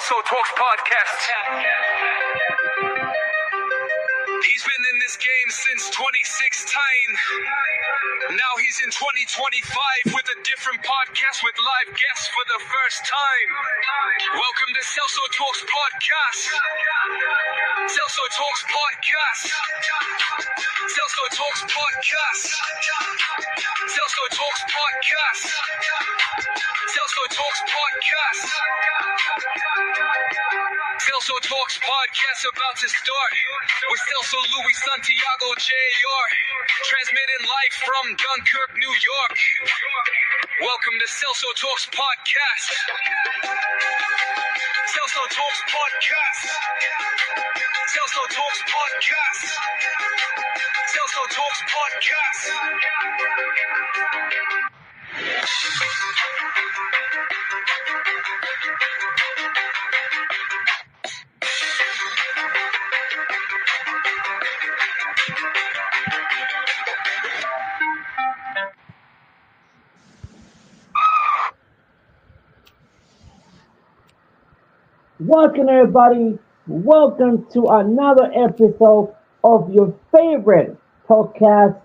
Celso Talks podcast. He's been in this game since 2016. Now he's in 2025 with a different podcast with live guests for the first time. Welcome to Celso Talks podcast. Celso Talks podcast. Celso Talks podcast. Celso Talks podcast. Celso Talks podcast. Celso Talks podcast about to start with Celso Luis Santiago Jr. transmitting live from Dunkirk, New York. Welcome to Celso Talks podcast. Celso Talks podcast. Celso Talks podcast. Celso Talks podcast. Welcome, everybody. Welcome to another episode of your favorite podcast,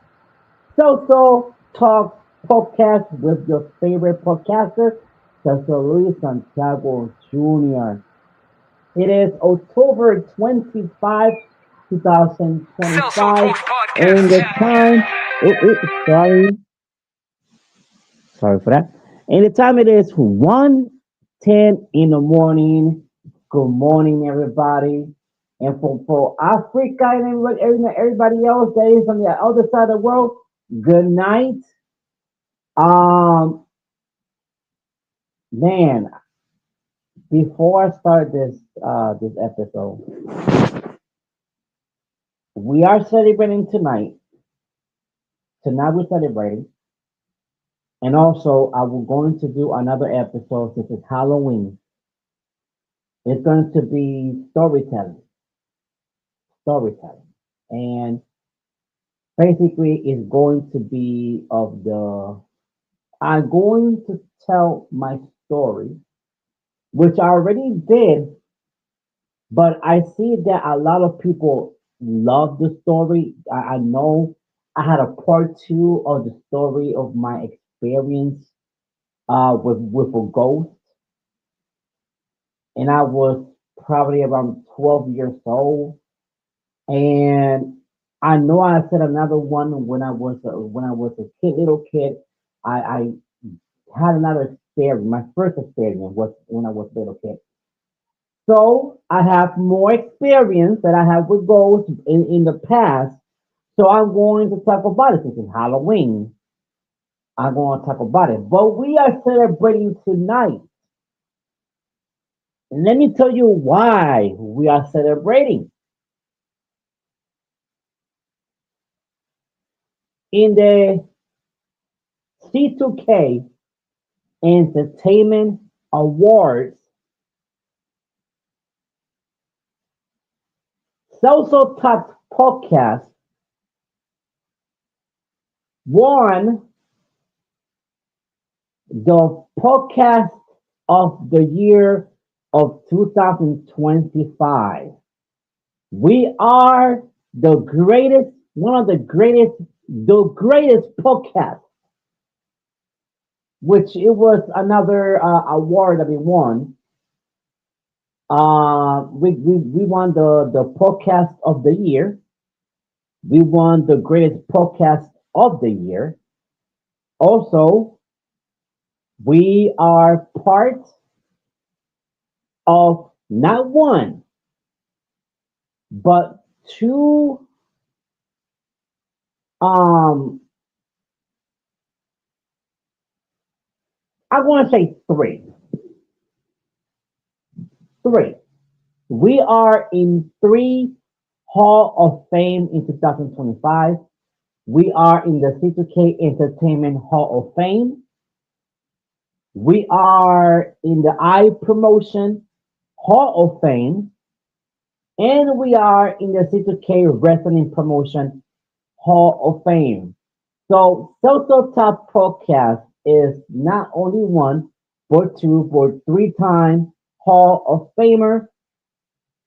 Celso Talks Podcast, with your favorite podcaster, Celso Luis Santiago Jr. It is October 25, 2025, and the time, sorry for that. And the time it is 1:10 in the morning. Good morning, everybody. And for Africa and everybody else that is on the other side of the world, good night. Man, before I start this episode, we are celebrating tonight. Tonight we're celebrating. And also, I will going to do another episode since it's Halloween. It's going to be storytelling. And basically it's going to be I'm going to tell my story, which I already did, but I see that a lot of people love the story. I know I had a part two of the story of my experience with a ghost, and I was probably around 12 years old. And I know I said another one when I was little kid. I had another experience. My first experience was when I was a little kid. So I have more experience that I have with ghosts in the past. So I'm going to talk about it since it's Halloween. I'm going to talk about it. But we are celebrating tonight. And let me tell you why we are celebrating. In the C2K Entertainment Awards, Celso Talks Podcast won the podcast of the year of 2025. We are the greatest podcast, which it was another award that we won. We won the podcast of the year. We won the greatest podcast of the year. Also, we are part of not one, but two I want to say three. Three. We are in three Hall of Fame in 2025. We are in the C2K Entertainment Hall of Fame. We are in the iPromotion Hall of Fame. And we are in the C2K Wrestling Promotion Hall of Fame. So Celso Talks Podcast is not only one, but two, but three-time Hall of Famer.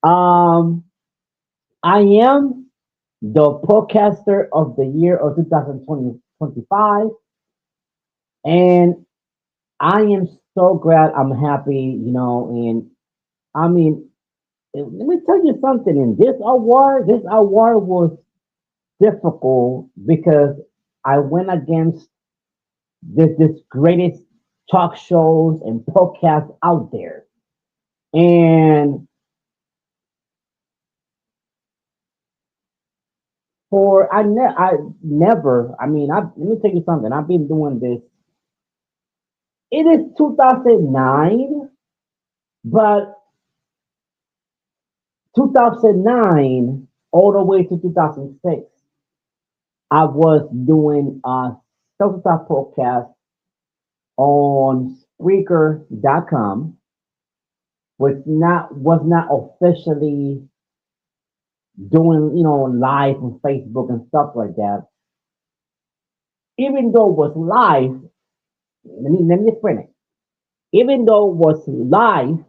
Um, I am the podcaster of the year of 2025, and I am so glad. I'm happy, and I mean, let me tell you something. In this award was difficult because I went against this greatest talk shows and podcasts out there. And I never, let me tell you something. I've been doing this. It is 2009, but 2009 all the way to 2006, I was doing a self-talk podcast on Spreaker.com, was not officially doing live on Facebook and stuff like that. Even though it was live, let me explain it. Even though it was live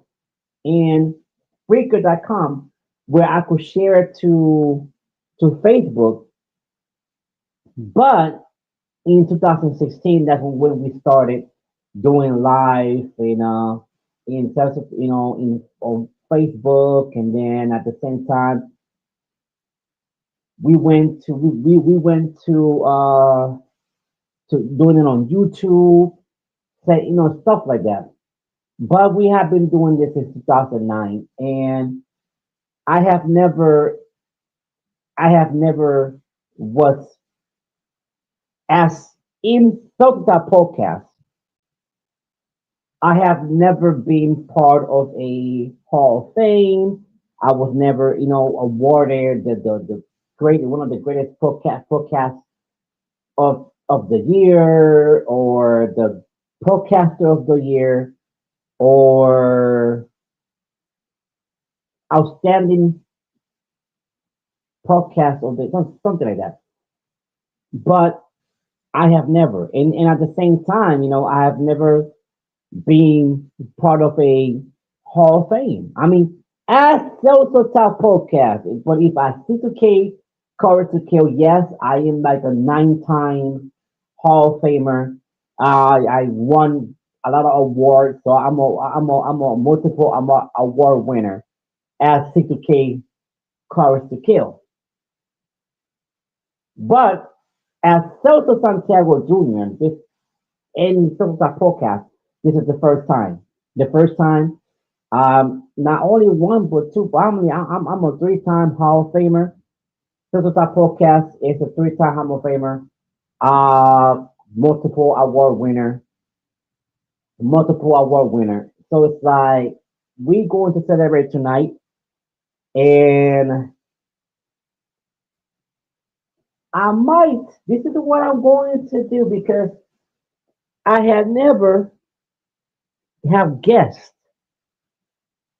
in Spreaker.com, where I could share it to Facebook, but in 2016, that's when we started doing live in terms of in on Facebook, and then at the same time we went to doing it on YouTube, say stuff like that. But we have been doing this since 2009, and I have never I have never was as in Soapstop podcast. I have never been part of a Hall of Fame. I was never, awarded the great one of the greatest podcasts of the year, or the podcaster of the year, or outstanding podcast of the something like that. But I have never, and at the same time, I have never been part of a Hall of Fame. I mean, as Celso Top Podcast, but if I see to K, Courage to Kill, yes, I am like a nine-time Hall of Famer. I won a lot of awards, so I'm a multiple award winner as C2K Courage to Kill. But as Celso Santiago Jr., this in Celso Top Podcast, this is the first time. The first time. Not only one but two. I'm a three-time Hall of Famer. Central Top Podcast is a three-time Hall of Famer. Multiple award winner. Multiple award winner. So it's like we going to celebrate tonight, and I might. This is what I'm going to do because I have never have guests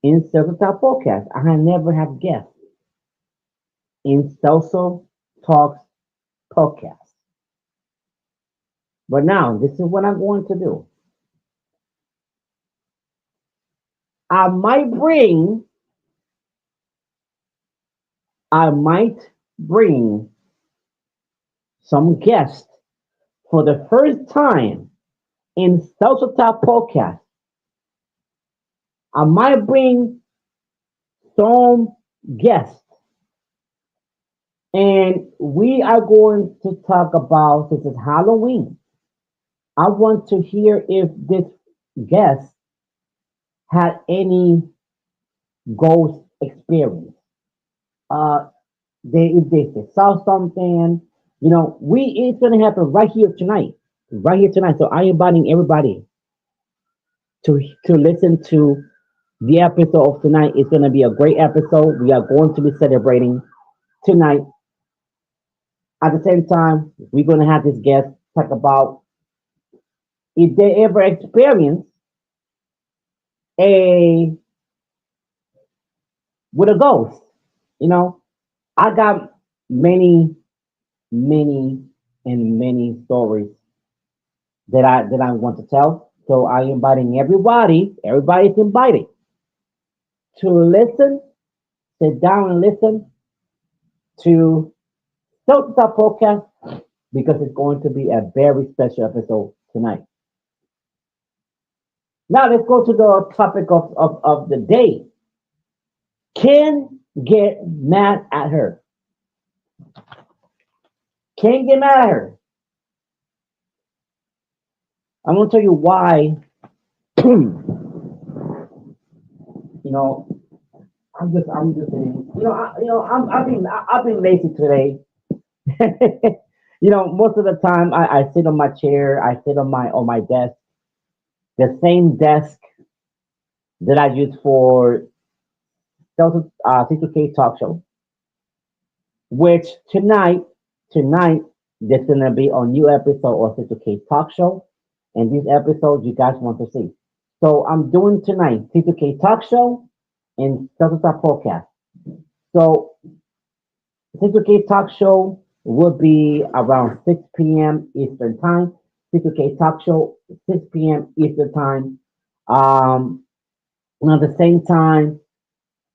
in Central Top Podcast. I have never have guests in Celso Talks Podcast. But now, this is what I'm going to do. I might bring, I might bring some guests for the first time in Social Top Podcast. I might bring some guests, and we are going to talk about this is Halloween. I want to hear if this guest had any ghost experience. Uh, if they saw something, we it's gonna happen right here tonight. So I am inviting everybody to listen to the episode of tonight. It's gonna be a great episode. We are going to be celebrating tonight. At the same time, we're gonna have this guest talk about if they ever experience a with a ghost. You know, I got many, many, and many stories that I want to tell. So I am inviting everybody. Everybody's invited to listen, sit down and listen to Celso Talk Podcast because it's going to be a very special episode tonight. Now let's go to the topic of the day. Can get mad at her. Can't get mad at her. I'm gonna tell you why. you know, I'm just saying. I've been lazy today. Most of the time I sit on my chair. I sit on my desk, the same desk that I use for C2K talk show. Which tonight there's gonna be a new episode of C2K talk show, and this episode you guys want to see. So I'm doing tonight C2K talk show and Celso Talk podcast. So C2K talk show will be around 6 p.m. Eastern time. C2K talk show 6 p.m. Eastern time. And at the same time,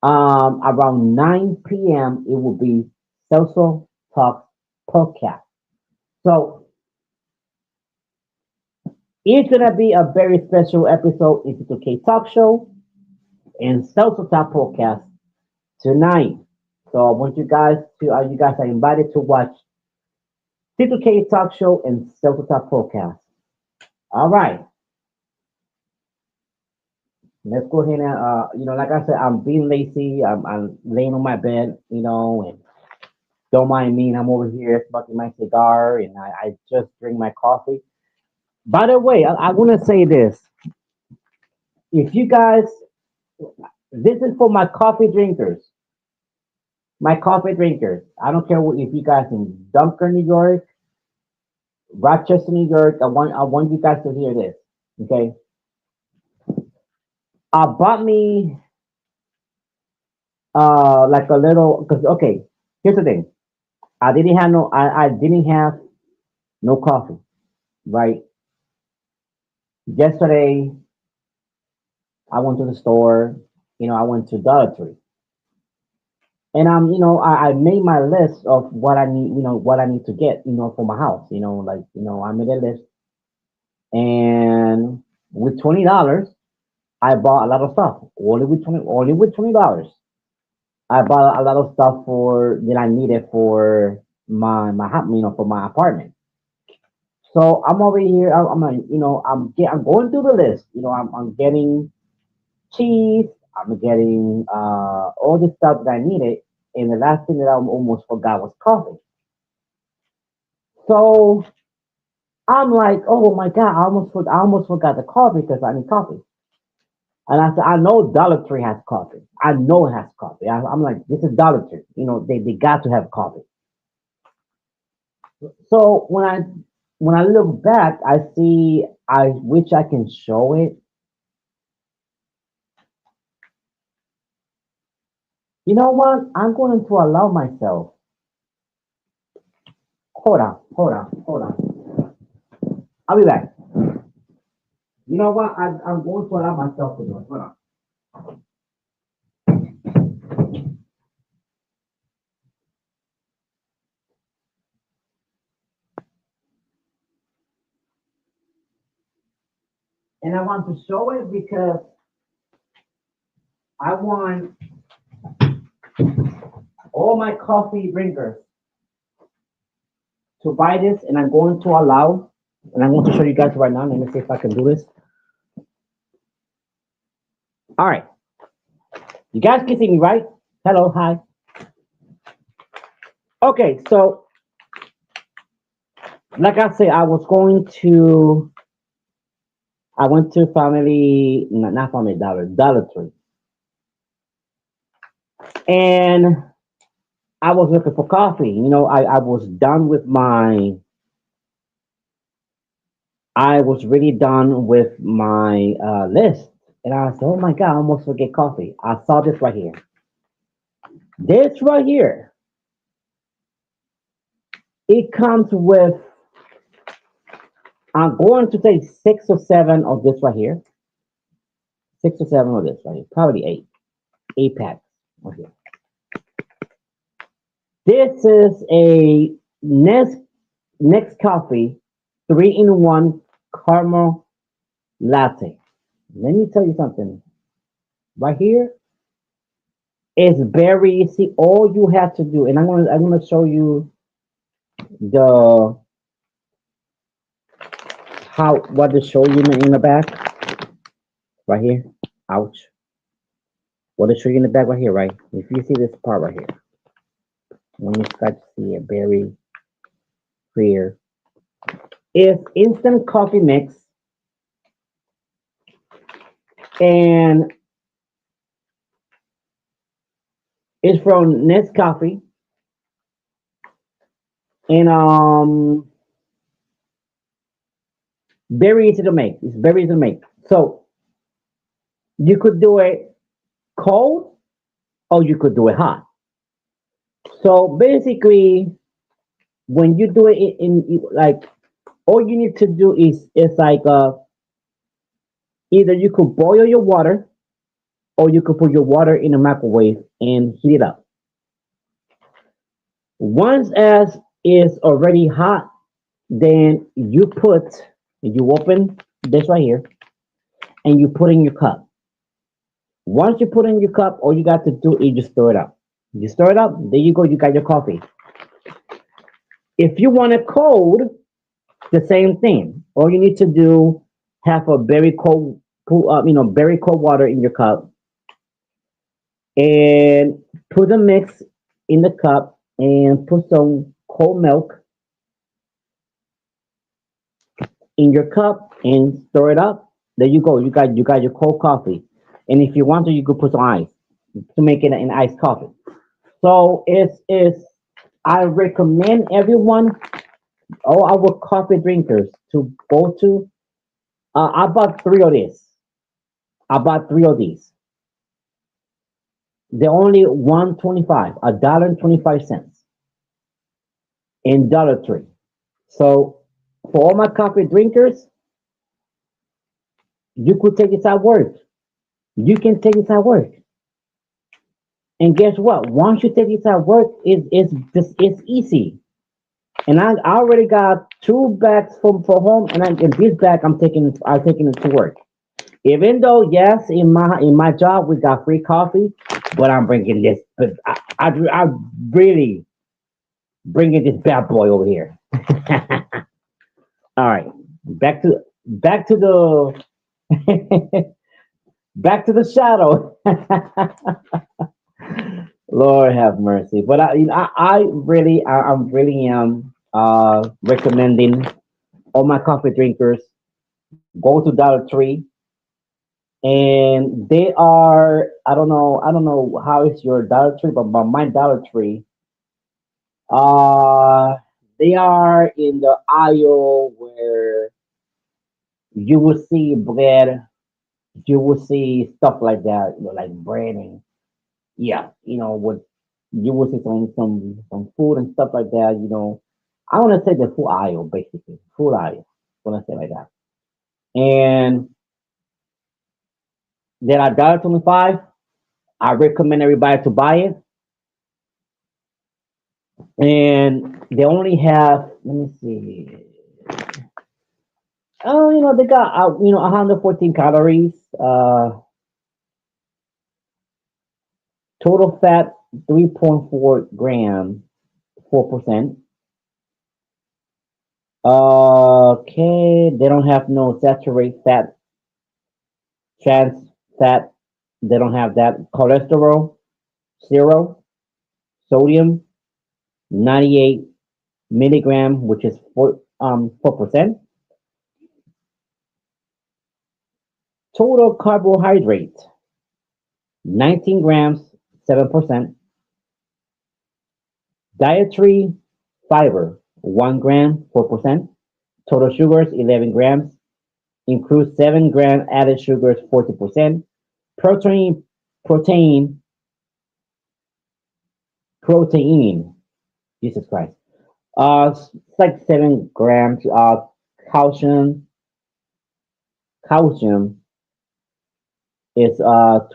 around 9 p.m. it will be Celso Talk podcast. So it's gonna be a very special episode in C2K talk show and Celso Talk podcast tonight. So I want you guys are invited to watch C2K Talk Show and Celso Talk Podcast. All right, let's go ahead and, like I said, I'm being lazy. I'm laying on my bed, and don't mind me. And I'm over here smoking my cigar and I just drink my coffee. By the way, I want to say this. If you guys, this is for my coffee drinkers. My coffee drinkers. I don't care if you guys in Dunker, New York, Rochester, New York. I want you guys to hear this. Okay. I bought me like a little because okay, here's the thing. I didn't have no coffee, right? Yesterday I went to the store, I went to Dollar Tree. And I made my list of what I need, what I need to get, for my house, I made a list and with $20 I bought a lot of stuff. Only with $20. I bought a lot of stuff for that I needed for for my apartment. So I'm over here. I'm going through the list. I'm getting cheese. I'm getting all the stuff that I needed. And the last thing that I almost forgot was coffee. So I'm like, oh my god, I almost forgot the coffee because I need coffee. And I said, I know Dollar Tree has coffee. I know it has coffee. I'm like, this is Dollar Tree. They got to have coffee. So when I look back, I see I which I can show it. You know what? I'm going to allow myself. Hold on. I'll be back. You know what? I'm going to allow myself to do it. Hold on. And I want to show it because I want all my coffee drinkers to buy this, and I'm going to allow, and I'm going to show you guys right now. Let me see if I can do this. All right, you guys can see me, right? Hello, hi. Okay, so like I said, I went to not Family Dollar Tree, and I was looking for coffee. I was done with I was really done with my list. And I said, oh my God, I almost forget coffee. I saw this right here. This right here, it comes with, I'm going to say 6 or 7 of this right here. 6 or 7 of this right here, probably 8. Apex. Okay. This is a Next Coffee 3-in-1 caramel latte. Let me tell you something. Right here is very easy. All you have to do, and I'm gonna show you the how what to show you in the back right here. Ouch. What to show you in the back right here, right? If you see this part right here, when you start to see it very clear, is instant coffee mix, and it's from Nescafe, and very easy to make. It's very easy to make. So you could do it cold or you could do it hot. So basically, when you do it like all you need to do is like either you could boil your water or you could put your water in a microwave and heat it up. Once as is already hot, then you open this right here and you put in your cup. Once you put in your cup, all you got to do is just stir it up. You stir it up, there you go, you got your coffee. If you want it cold, the same thing. All you need to do, have a very cold, very cold water in your cup, and put the mix in the cup, and put some cold milk in your cup, and stir it up. There you go. You got your cold coffee. And if you want to, you could put some ice to make it an iced coffee. So it's I recommend everyone, all our coffee drinkers, to go to. I bought three of these. I bought three of these. They're only 1.25, $1.25 in Dollar Tree. So for all my coffee drinkers, you could take it at work. You can take it at work. And guess what? Once you take it at work, it's easy. And I already got two bags from for home, and this bag I'm taking it to work. Even though yes, in my job we got free coffee, but I'm bringing this. But I really bringing this bad boy over here. All right, back to the back to the shadow. Lord have mercy. But I'm really recommending all my coffee drinkers go to Dollar Tree, and they are I don't know how is your Dollar Tree, but by my Dollar Tree, uh, they are in the aisle where you will see bread, you will see stuff like that, like bread and yeah, what you will see some food and stuff like that. I want to say the food aisle, basically food aisle. Want to say like that, and then at $1.25, I recommend everybody to buy it, and they only have, let me see. Oh, they got 114 calories. Total fat 3.4 grams, 4%. Okay, they don't have no saturated fat, trans fat. They don't have that. Cholesterol, zero. Sodium, 98 milligram, which is 4%. Total carbohydrate, 19 grams, 7%. Dietary fiber, 1 gram, 4%. Total sugars, 11 grams. Includes 7-gram added sugars, 40%. Protein, protein, protein. Jesus Christ. It's like 7 grams. Calcium, calcium is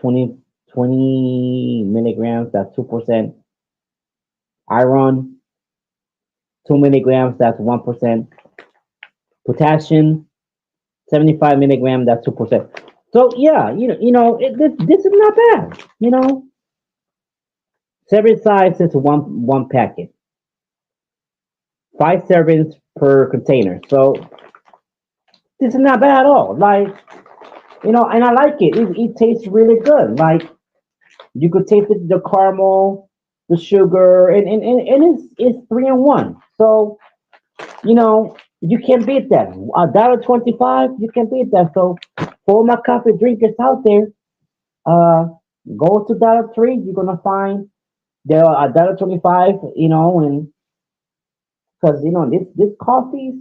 20. 20 milligrams, that's 2%. Iron, 2 milligrams, that's 1%. Potassium, 75 milligrams, that's 2%. So yeah, this is not bad. Serving size is one packet, 5 servings per container. So this is not bad at all. Like, and I like it. It tastes really good. Like, you could taste the caramel, the sugar, and it's 3 in 1. So you can't beat that. $1.25, you can beat that. So for my coffee drinkers out there, uh, go to Dollar Tree. You're gonna find there are $1.25. And because this coffee.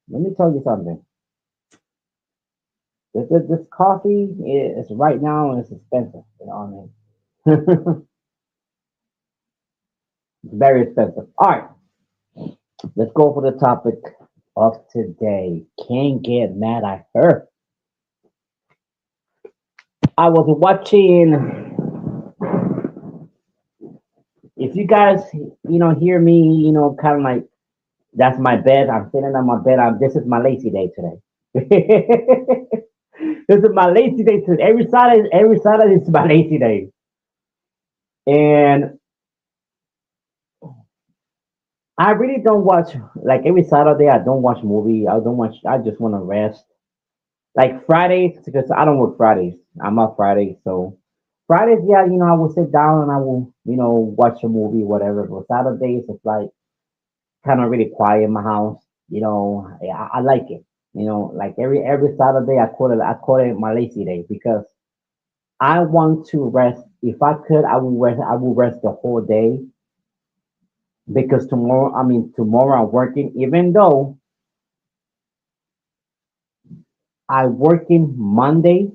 Let me tell you something. This coffee is right now it's expensive. What I mean, it's very expensive. All right, let's go for the topic of today. Can't get mad at her. I was watching. If you guys, hear me, kind of like that's my bed. I'm sitting on my bed. This is my lazy day today. This is my lazy day today. Every Saturday is my lazy day. And I really don't watch like every Saturday. I don't watch movie. I don't watch. I just want to rest. Like Fridays, because I don't work Fridays. I'm off Fridays, so Fridays, yeah, I will sit down and I will, watch a movie, whatever. But Saturdays, it's like kind of really quiet in my house. I like it. Like every Saturday, I call it my lazy day because I want to rest. If I could, I will rest. I will rest the whole day because tomorrow I'm working. Even though I working Monday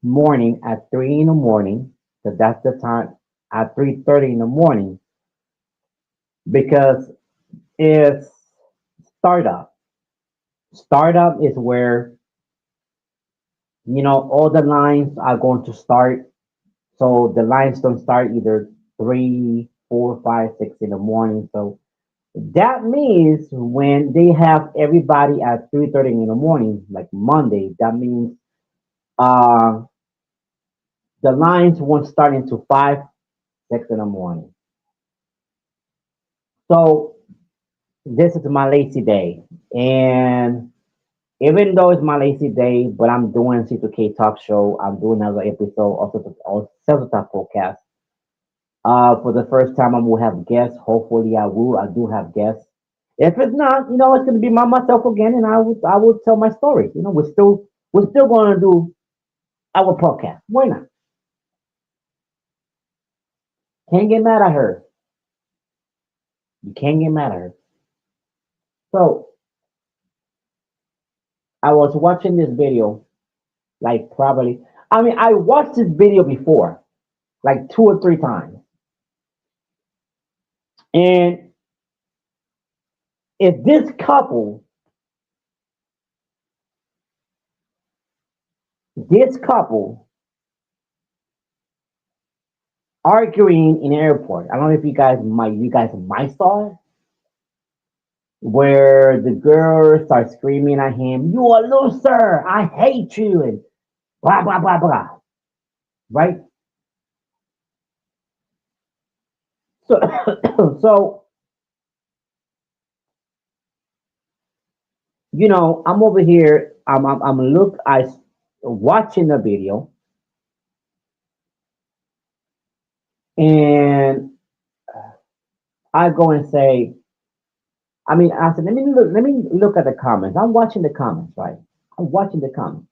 morning at 3 in the morning, so that's the time at 3:30 in the morning because it's startup. Startup is where all the lines are going to start. So the lines don't start either 3, 4, 5, 6 in the morning. So that means when they have everybody at 3:30 in the morning, like Monday, that means uh, the lines won't start until 5, 6 in the morning. So this is my lazy day. And even though it's my lazy day, but I'm doing C2K talk show, I'm doing another episode of Celso Talk podcast. For the first time, I will have guests. Hopefully, I will. I do have guests. If it's not, it's going to be myself again, and I will tell my story. We're still going to do our podcast. Why not? Can't get mad at her. You can't get mad at her. So I was watching this video, like probably. I watched this video before, like 2 or 3 times, and if this couple arguing in an airport. I don't know if you guys might saw it, where the girl starts screaming at him, "You a loser! I hate you!" and blah blah blah blah. Right? So so I'm over here. I watching the video, and I go and say, I said, let me look at the comments. I'm watching the comments, right? I'm watching the comments,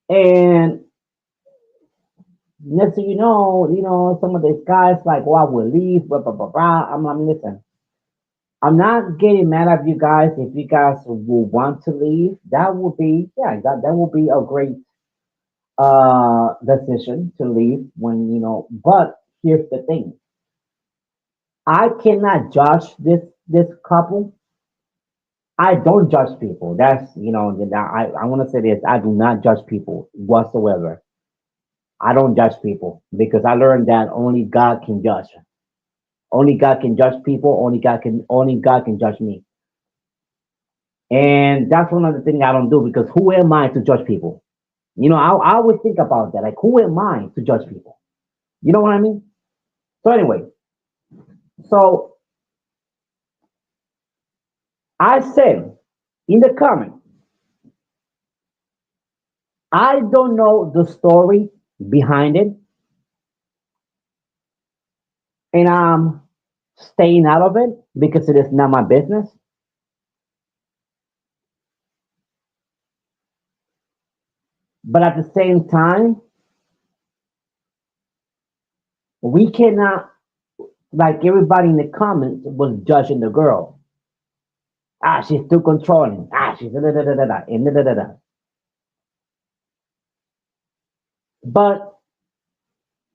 and next thing some of these guys like, "Oh, I will leave." Blah blah blah blah. Listen. I'm not getting mad at you guys. If you guys will want to leave, that would be yeah, that would be a great decision to leave But here's the thing: I cannot judge this couple I don't judge people. That's I want to say this. I do not judge people whatsoever. I don't judge people because I learned that only God can judge. Only God can judge people. Only God can judge me. And that's one of the things I don't do because who am I to judge people? I always think about that. Like, who am I to judge people? You know what I mean? So anyway, so I said in the comment, I don't know the story behind it, and I'm staying out of it because it is not my business. But at the same time, we cannot, like everybody in the comments was judging the girl. Ah, she's too controlling. Ah, she's da da da da da da and da da da da. But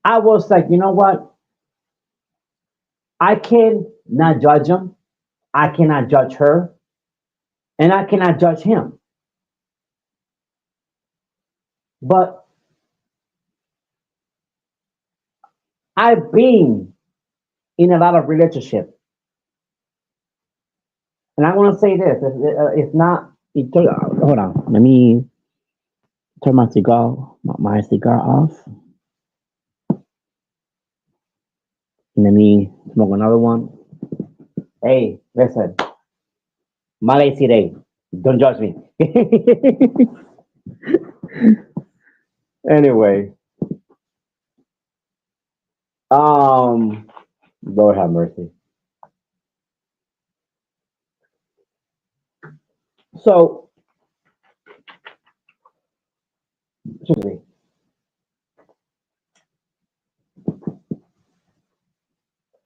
I was like, you know what? I can not judge him. I cannot judge her, and I cannot judge him. But I've been in a lot of relationships, and I want to say this: it's not. Hold on, let me turn my cigar off. Let me smoke another one. Hey, listen, Malaysia Day. Don't judge me. Anyway, um, Lord have mercy. So, excuse me.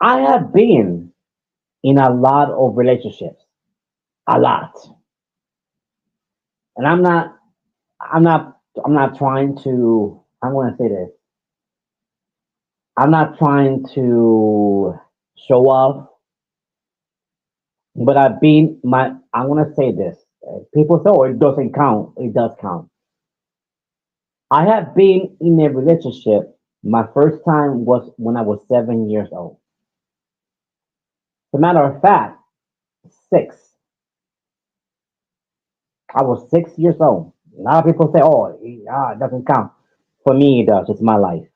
I have been in a lot of relationships, a lot, and I'm not, I'm not trying to. I'm going to say this. I'm not trying to show off, but I've been my. I'm going to say this. People say, "Oh, it doesn't count." It does count. I have been in a relationship. My first time was when I was 7 years old. As a matter of fact, six. I was 6 years old. A lot of people say, "Oh, it doesn't count." For me, it does. It's my life.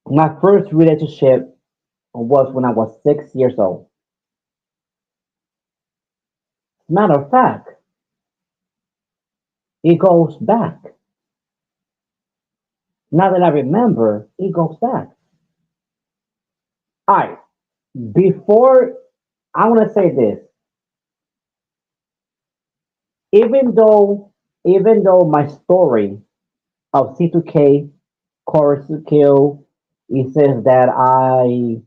My first relationship was when I was 6 years old. As a matter of fact, it goes back. Now that I remember, it goes back. All right. Before, I want to say this. Even though, even though my story of C2K, Chorus to Kill, it says that I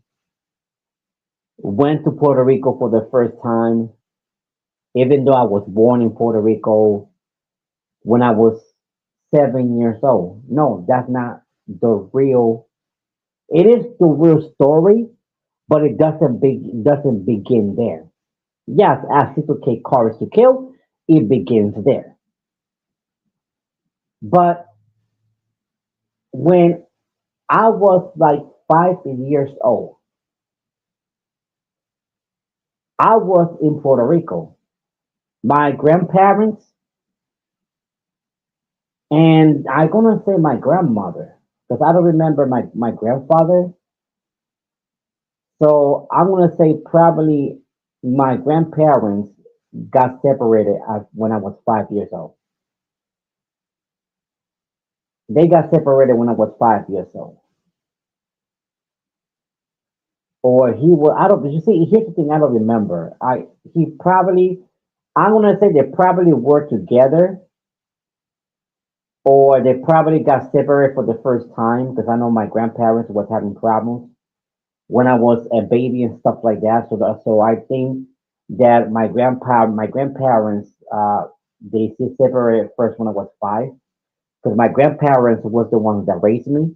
went to Puerto Rico for the first time, even though I was born in Puerto Rico when I was 7 years old. No, that's not the real. It is the real story, but it doesn't begin there. Yes, as C2K Chorus to Kill, it begins there. But when I was like 5 years old, I was in Puerto Rico. My grandparents and I'm gonna say my grandmother because I don't remember my grandfather. So I'm gonna say probably my grandparents got separated when I was 5 years old. They got separated when I was 5 years old. Or he was I don't you see here's the thing I don't remember. I he probably I'm gonna say they probably were together or they probably got separated for the first time because I know my grandparents was having problems when I was a baby and stuff like that. So I think that my grandparents, they separated first when I was five because my grandparents was the ones that raised me,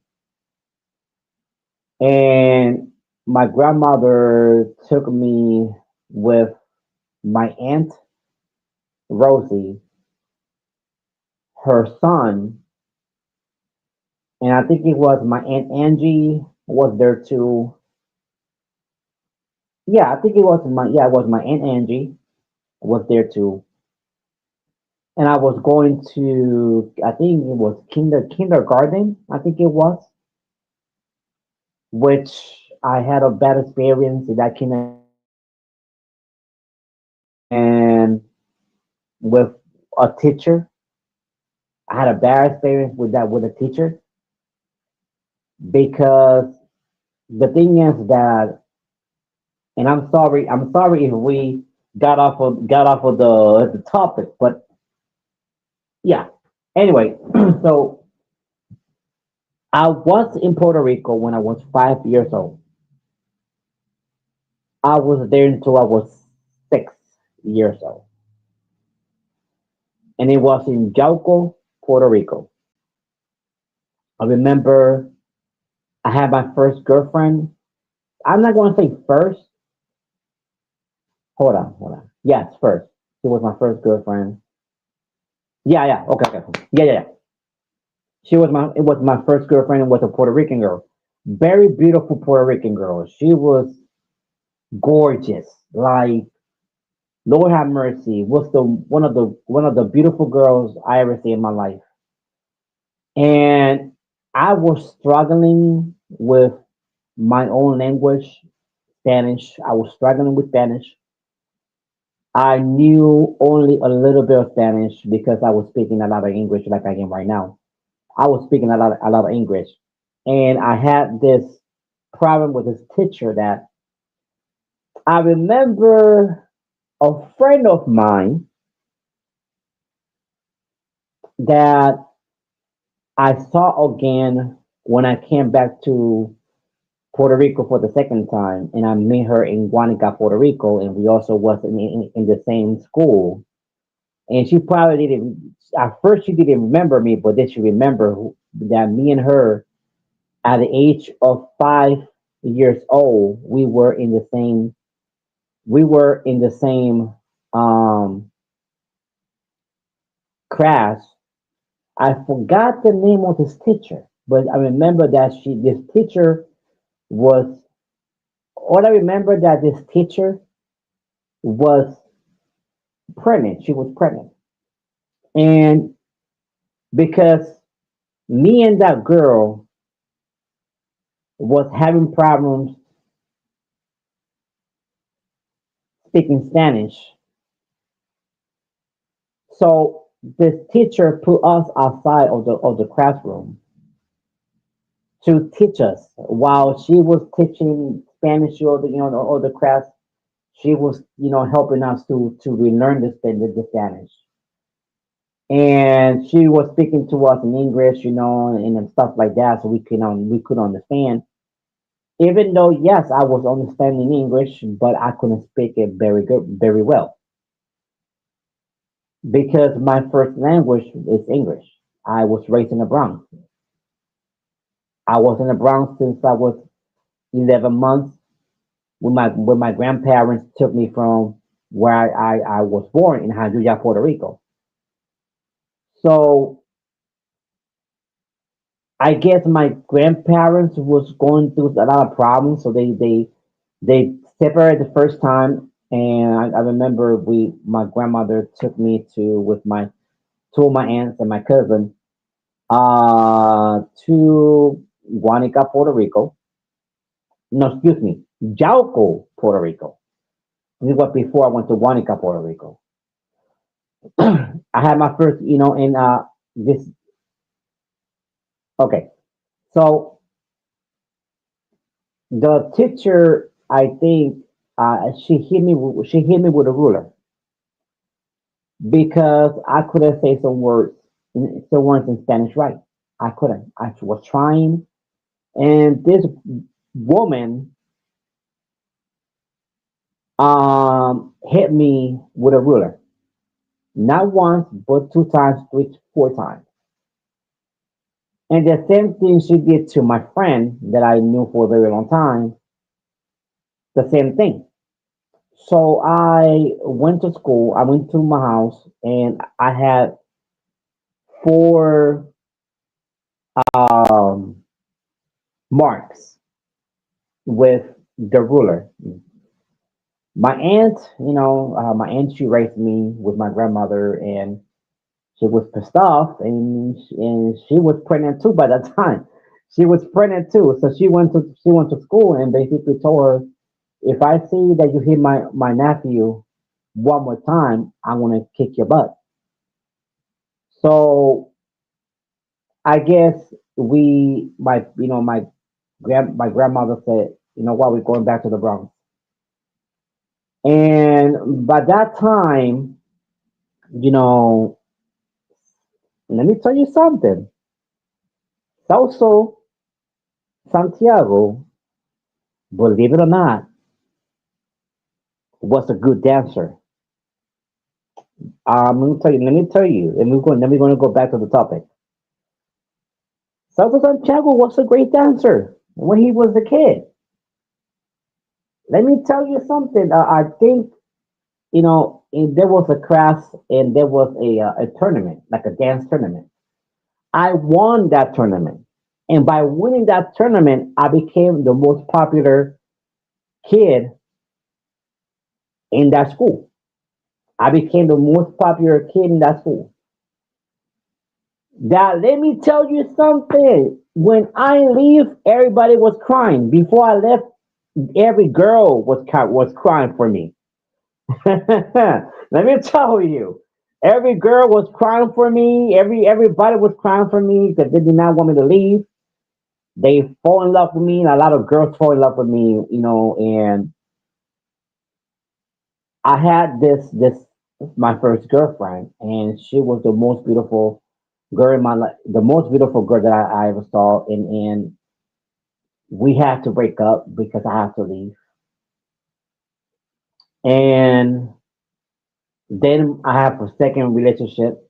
and my grandmother took me with. my aunt Rosie, her son, and I think it was my aunt Angie was there too. Yeah, I think it was my aunt Angie was there too. And I was going to, I think it was kindergarten, I think it was, which I had a bad experience in that kindergarten and with a teacher. I had a bad experience with that with a teacher because the thing is that, and I'm sorry if we got off of the topic, but yeah. Anyway, so I was in Puerto Rico when I was 5 years old. I was there until I was 6 years old, and it was in Yauco, Puerto Rico. I remember I had my first girlfriend. I'm not going to say first. Hold on. Yes, first. She was my first girlfriend. Yeah, yeah. Okay, okay. Yeah, yeah, yeah. It was my first girlfriend and was a Puerto Rican girl. Very beautiful Puerto Rican girl. She was gorgeous. Like, Lord have mercy. Was the one of the beautiful girls I ever see in my life. And I was struggling with my own language, Spanish. I was struggling with Spanish. I knew only a little bit of Spanish because I was speaking a lot of English like I am right now. I was speaking a lot of English. And I had this problem with this teacher that I remember a friend of mine that I saw again when I came back to Puerto Rico for the second time, and I met her in Guanica, Puerto Rico, and we also was in the same school. And she probably didn't. At first, she didn't remember me, but then she remembered that me and her, at the age of 5 years old, We were in the same um, class. I forgot the name of this teacher, but I remember that this teacher was. All I remember that this teacher was pregnant. She was pregnant, and because me and that girl was having problems speaking Spanish, so this teacher put us outside of the classroom to teach us while she was teaching Spanish or or the class. She was helping us to relearn the Spanish, and she was speaking to us in English, and stuff like that, so we could understand. Even though yes, I was understanding English, but I couldn't speak it very well because my first language is English. I was raised in the Bronx. I was in the Bronx since I was 11 months when my grandparents took me from where I was born in Jayuya, Puerto Rico. So I guess my grandparents was going through a lot of problems, so they separated the first time, and I remember we my grandmother took me to with my two of my aunts and my cousin to Guanica, Puerto Rico. No, excuse me, Jauco, Puerto Rico. This was before I went to Guanica, Puerto Rico. I had my first, in this. Okay, so the teacher, I think, she hit me with a ruler because I couldn't say some words in Spanish right. I couldn't. I was trying, and this woman hit me with a ruler, not once, but two times, three, four times. And the same thing she did to my friend that I knew for a very long time, the same thing. So I went to school. I went to my house, and I had four um, marks with the ruler. My aunt, my aunt, she raised me with my grandmother, and she was pissed off, and she was pregnant too by that time. She was pregnant too, so she went to school and basically told her, if I see that you hit my nephew one more time, I'm gonna kick your butt. So I guess my grandmother said, you know what, we're going back to the Bronx. And by that time, you know, let me tell you something. Celso Santiago, believe it or not, was a good dancer. Let me tell you, and we're going to go back to the topic. Celso Santiago was a great dancer when he was a kid. Let me tell you something. I think there was a class and there was a tournament, like a dance tournament. I won that tournament, and by winning that tournament, I became the most popular kid in that school. I became the most popular kid in that school. That let me tell you something. When I leave, everybody was crying. Before I left, every girl was crying for me. Let me tell you, every girl was crying for me. Everybody was crying for me because they did not want me to leave. They fall in love with me, and a lot of girls fall in love with me. And I had this my first girlfriend, and she was the most beautiful girl in my life, the most beautiful girl that I ever saw. And we had to break up because I had to leave. And then I have a second relationship.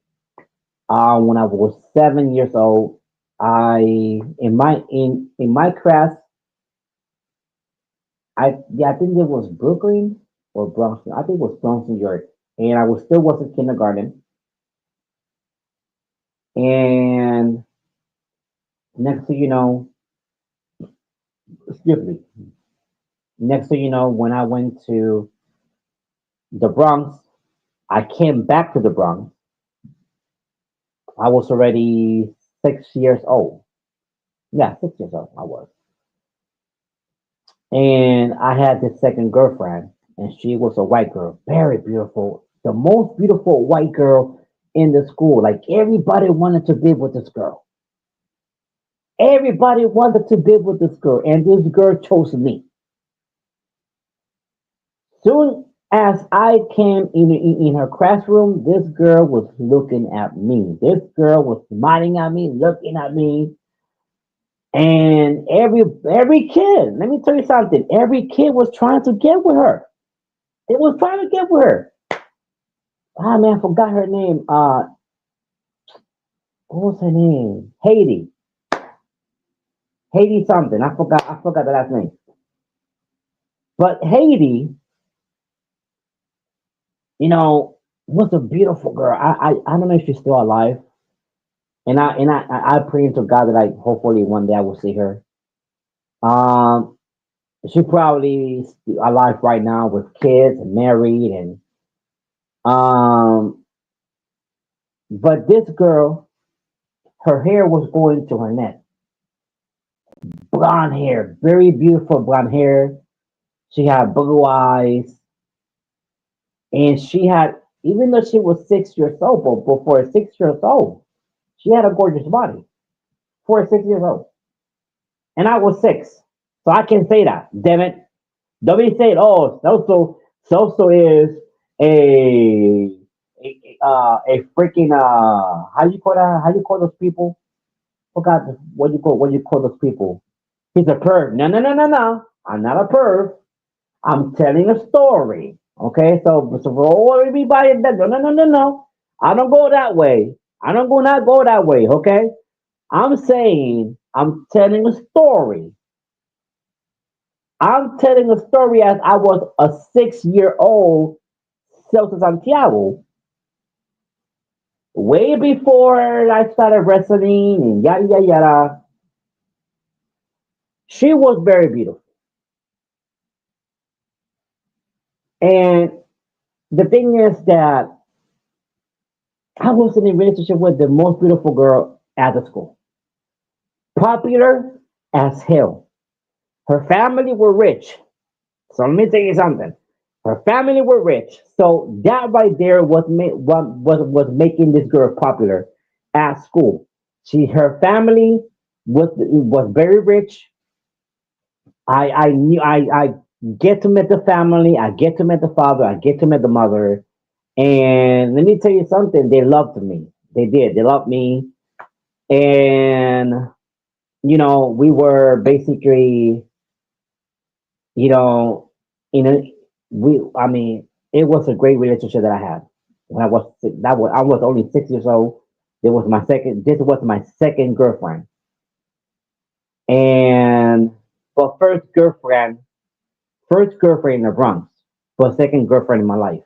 When I was 7 years old, I in my class, I think it was Brooklyn or Bronx. I think it was Bronx, New York, and I was in kindergarten. And next thing you know, excuse me. Next thing you know, when I went to the Bronx, I came back to the Bronx. I was already 6 years old. Yeah, 6 years old I was. And I had this second girlfriend, and she was a white girl, very beautiful, the most beautiful white girl in the school. Like everybody wanted to be with this girl. Everybody wanted to be with this girl, and this girl chose me. Soon as I came in her classroom, this girl was looking at me. This girl was smiling at me, looking at me, and every kid. Let me tell you something. Every kid was trying to get with her. They was trying to get with her. Ah man, I forgot her name. What was her name? Haiti. Haiti something. I forgot the last name. But Haiti, was a beautiful girl. I don't know if she's still alive. And I pray to God that I hopefully one day I will see her. Um, she probably is alive right now with kids and married um, but this girl, her hair was going to her neck, blonde hair, very beautiful blonde hair. She had blue eyes, and she had, even though she was 6 years old, but before 6 years old, she had a gorgeous body for 6 years old, and I was six, so I can say that. Damn it. Don't be saying, "Oh, so is a a freaking how you call that? How you call those people? Forgot what you call those people. He's a perv. No, no, no, no, no. I'm not a perv. I'm telling a story. Okay, so for all everybody that no, no, no, no, no. I don't go that way. I don't go not go that way. Okay, I'm saying I'm telling a story. I'm telling a story as I was a 6 year old Celso Santiago, way before I started wrestling and yada yada yada. She was very beautiful. And the thing is that I was in a relationship with the most beautiful girl at the school. Popular as hell. Her family were rich. So let me tell you something. Her family were rich. So that right there was making this girl popular at school. Her family was very rich. I get to meet the family, I get to meet the father, I get to meet the mother. And let me tell you something, they loved me. They did. They loved me. And we were basically, you know, in a we I mean, it was a great relationship that I had. I was only 6 years old. This was my second girlfriend. And but first girlfriend in the Bronx, but second girlfriend in my life.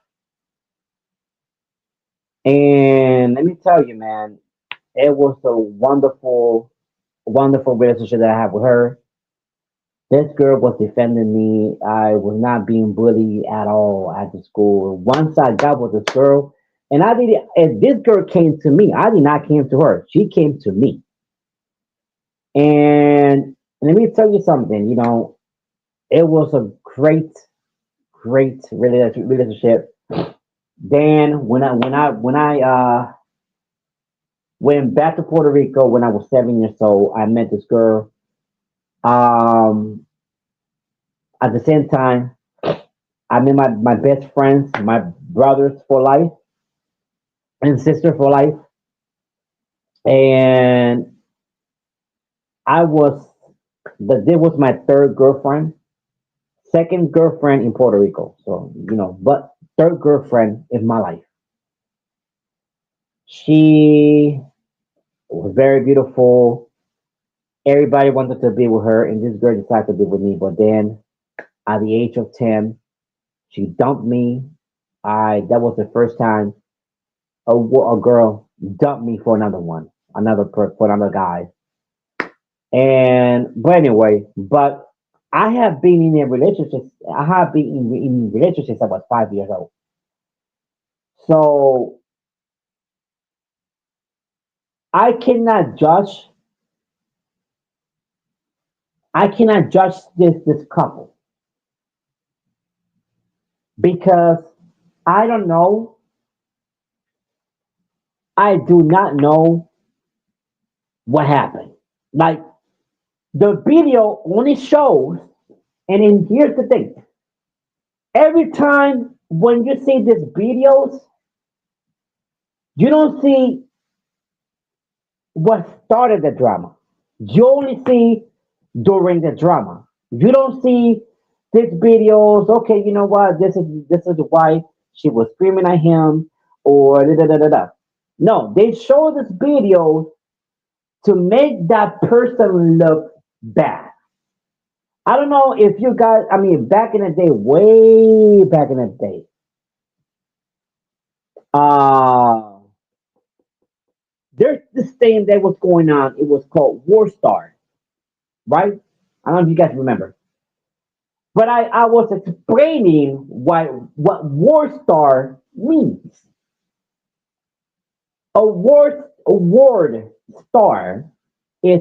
And let me tell you, man, it was a wonderful, wonderful relationship that I had with her. This girl was defending me. I was not being bullied at all at the school. Once I got with this girl, and I did, and this girl came to me. I did not came to her. She came to me. And let me tell you something. It was a great, great relationship. Then when I went back to Puerto Rico when I was 7 years old, I met this girl. Um, at the same time, I met my best friends, my brothers for life and sister for life. And I was this was my third girlfriend, second girlfriend in Puerto Rico. So, but third girlfriend in my life. She was very beautiful. Everybody wanted to be with her, and this girl decided to be with me. But then at the age of 10, she dumped me. I That was the first time a girl dumped me for another one, for another guy. And but anyway, but I have been in a relationship. I have been in relationships. I was 5 years old. So I cannot judge. I cannot judge this couple because I don't know. I do not know what happened. Like the video only shows, and then here's the thing: every time when you see these videos, you don't see what started the drama. You only see during the drama. You don't see these videos. Okay, you know what? This is why she was screaming at him, or da da da da da. No, they show this video to make that person look bad. I don't know if you guys. I mean, back in the day, way back in the day, uh, there's this thing that was going on. It was called War Star, right? I don't know if you guys remember. But I was explaining what War Star means. A word star is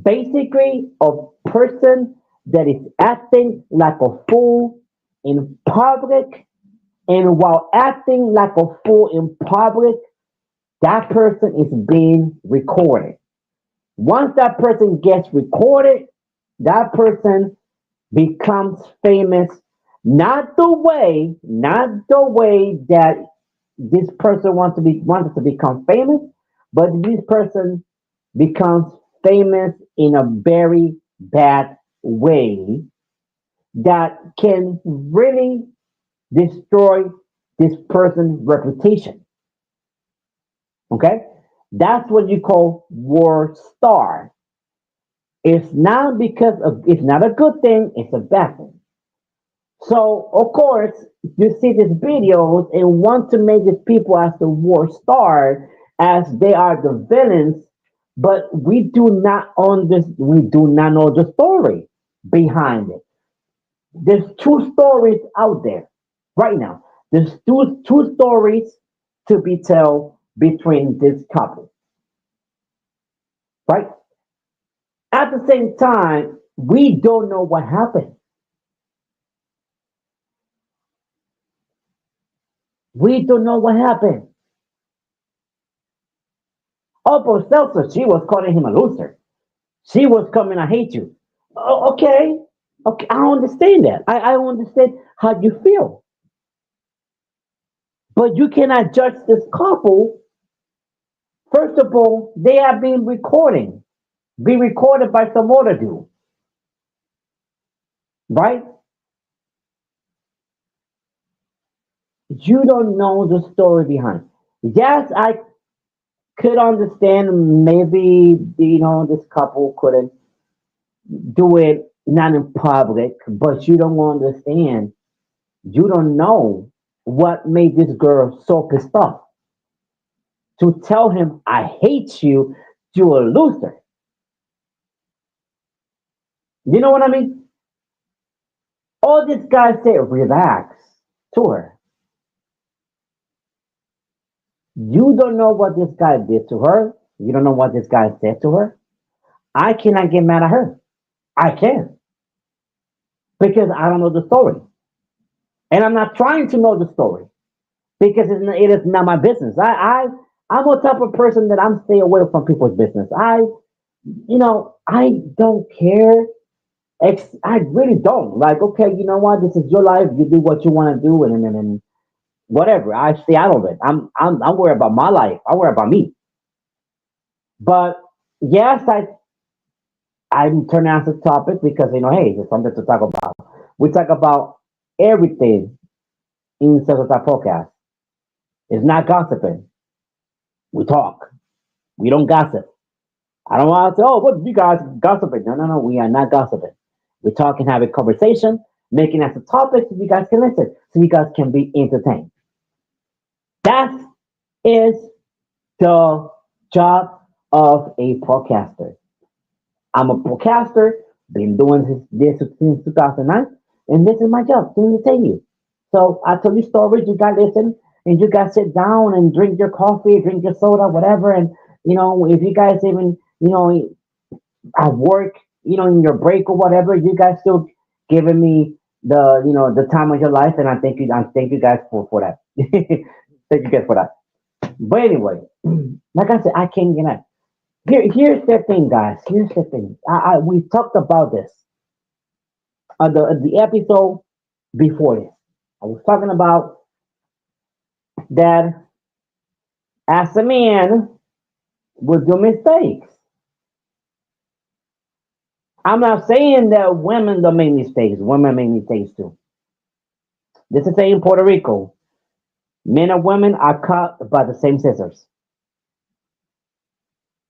basically a person that is acting like a fool in public, and while acting like a fool in public, that person is being recorded. Once that person gets recorded, that person becomes famous, not the way that this person wanted to become famous, but this person becomes famous in a very bad way that can really destroy this person's reputation. Okay, that's what you call war star. It's not a good thing, it's a bad thing. So of course you see these videos and want to make these people as the war star, as they are the villains, but we do not know the story behind it. There's two stories out there right now. There's two stories to be told between this couple, right? At the same time, we don't know what happened. We don't know what happened. Oh, but Celso, she was calling him a loser. She was coming, I hate you. Oh, okay. Okay, I don't understand that. I don't understand how you feel. But you cannot judge this couple. First of all, they have been recording. Be recorded by some other dude, right? You don't know the story behind. Yes, I could understand maybe this couple couldn't do it not in public, but you don't understand. You don't know what made this girl so pissed off to tell him, "I hate you. You're a loser." You know what I mean? All this guy said, "Relax," to her. You don't know what this guy did to her. You don't know what this guy said to her. I cannot get mad at her. I can't because I don't know the story. And I'm not trying to know the story because it is not my business. I'm a type of person that I'm stay away from people's business. I don't care. I really don't. Like, okay, you know what? This is your life. You do what you want to do, and whatever. I stay out of it. I'm worried about my life. I worry about me. But yes, I'm turning out the topic because hey, there's something to talk about. We talk about everything in Celso podcast. It's not gossiping. We talk. We don't gossip. I don't want to say, oh, what you guys gossiping? No, no, no. We are not gossiping. We talk and have a conversation, making as a topic so you guys can listen, so you guys can be entertained. That is the job of a podcaster. I'm a podcaster, been doing this since 2009, and this is my job to entertain you. So I tell you stories, you guys listen, and you guys sit down and drink your coffee, drink your soda, whatever. And if you guys even at work, in your break or whatever, you guys still giving me the time of your life, and I thank you guys for that. Thank you guys for that. But anyway, like I said, I can't get that. Here's the thing, guys. Here's the thing. We talked about this on the episode before this. I was talking about that as a man will do mistakes. I'm not saying that women don't make mistakes. Women make mistakes too. This is saying in Puerto Rico, men and women are cut by the same scissors.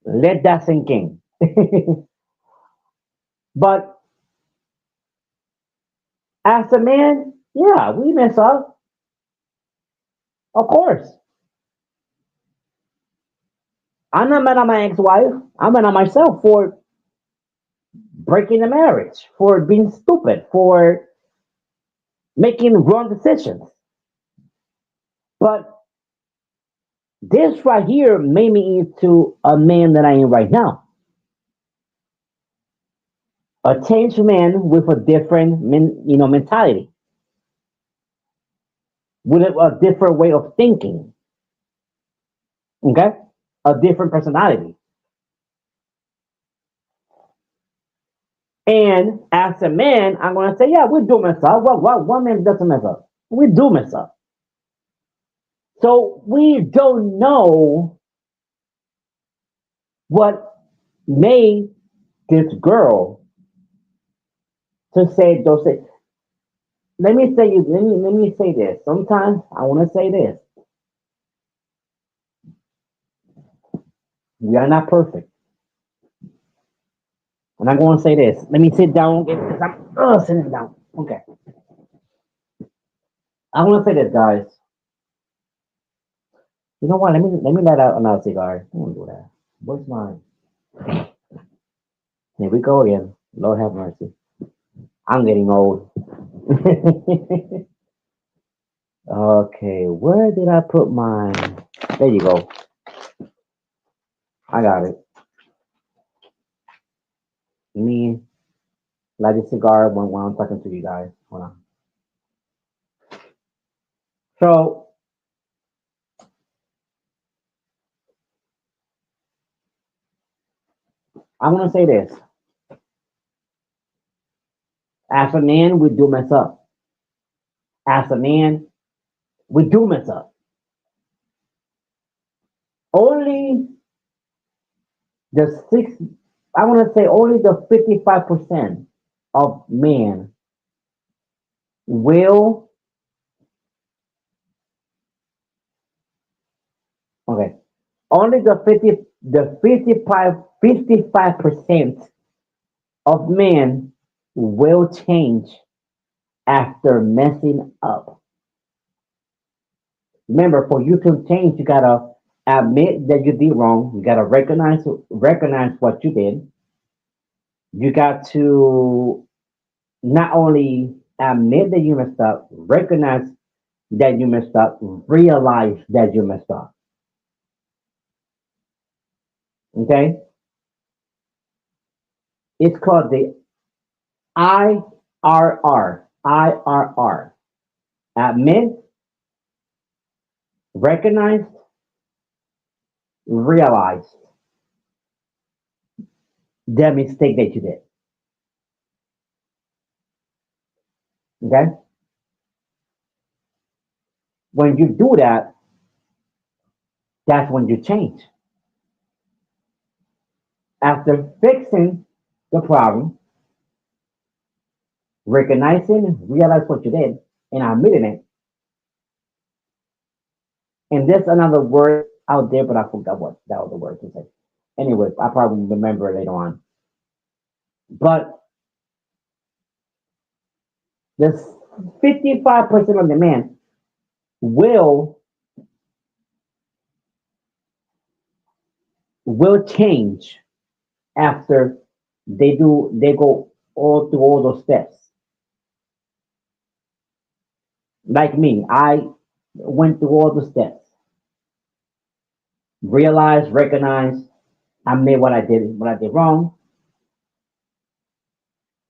Let that sink in. But as a man, yeah, we mess up, of course. I'm not mad at my ex-wife. I'm mad at myself for breaking the marriage, for being stupid, for making wrong decisions. But this right here made me into a man that I am right now. A changed man with a different mentality, with a different way of thinking. Okay, a different personality. And as a man, I'm gonna say, yeah, we do mess up. What one man doesn't mess up? We do mess up. So we don't know what made this girl to say those things. Let me say this. Sometimes I want to say this. We are not perfect. And I'm going to say this. Let me sit down because I'm sitting down. Okay. I want to say this, guys. You know what? Let me light out another cigar. I won't do that. Where's mine? Here we go again. Lord have mercy. I'm getting old. Okay, where did I put mine? There you go. I got it. Let me light a cigar when I'm talking to you guys. Hold on. So I want to say this. As a man, we do mess up. As a man, we do mess up. Only the six, I want to say only the 55% of men will, okay, only the 55% of men will change after messing up. Remember, for you to change, you gotta admit that you did wrong. You gotta recognize what you did. You got to not only admit that you messed up, recognize that you messed up, realize that you messed up. Okay? It's called the IRR. IRR. Admit, recognize, realize the mistake that you did. Okay? When you do that, that's when you change. After fixing the problem, recognizing, realize what you did, and admitting it. And there's another word out there, but I forgot what that was the word to say. Anyway, I probably remember it later on. But the 55% of the men will will change after they go all through all those steps. Like me, I went through all the steps, realized, recognized, I made what I did wrong,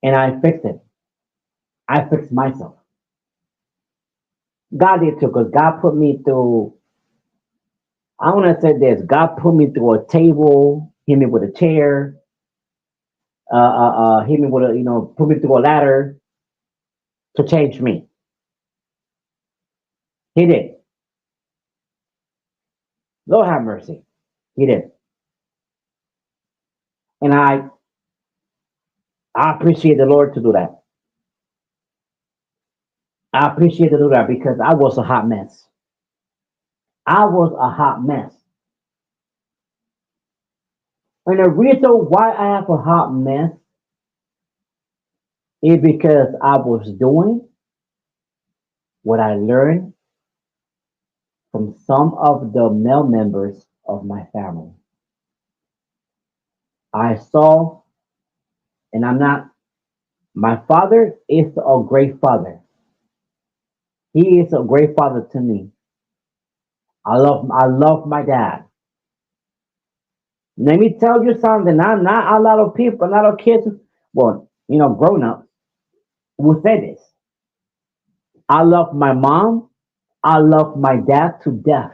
and I fixed it. I fixed myself. God did too, because God put me through. I want to say this: God put me through a table, hit me with a chair, hit me with a, put me through a ladder to change me. He did. Lord have mercy. He did, and I appreciate the Lord to do that. I appreciate to do that because I was a hot mess. I was a hot mess, and the reason why I have a hot mess is because I was doing what I learned from some of the male members of my family. I saw, and I'm not, my father is a great father. He is a great father to me. I love my dad. Let me tell you something. Not a lot of people, a lot of kids, well, grown ups will say this. I love my mom. I love my dad to death.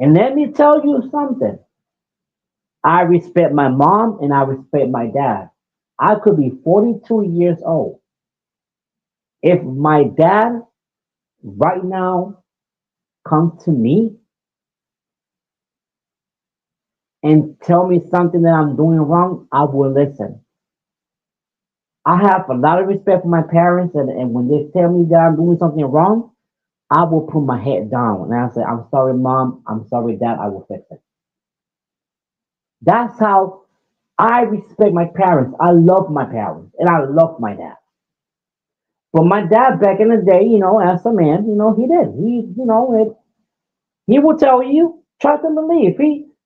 And let me tell you something. I respect my mom and I respect my dad. I could be 42 years old. If my dad right now comes to me and tell me something that I'm doing wrong, I will listen. I have a lot of respect for my parents, and when they tell me that I'm doing something wrong, I will put my head down and I say, I'm sorry, mom. I'm sorry, dad. I will fix it. That's how. I respect my parents. I love my parents, and I love my dad. But my dad back in the day, as a man, he did. He will tell you, trust and believe.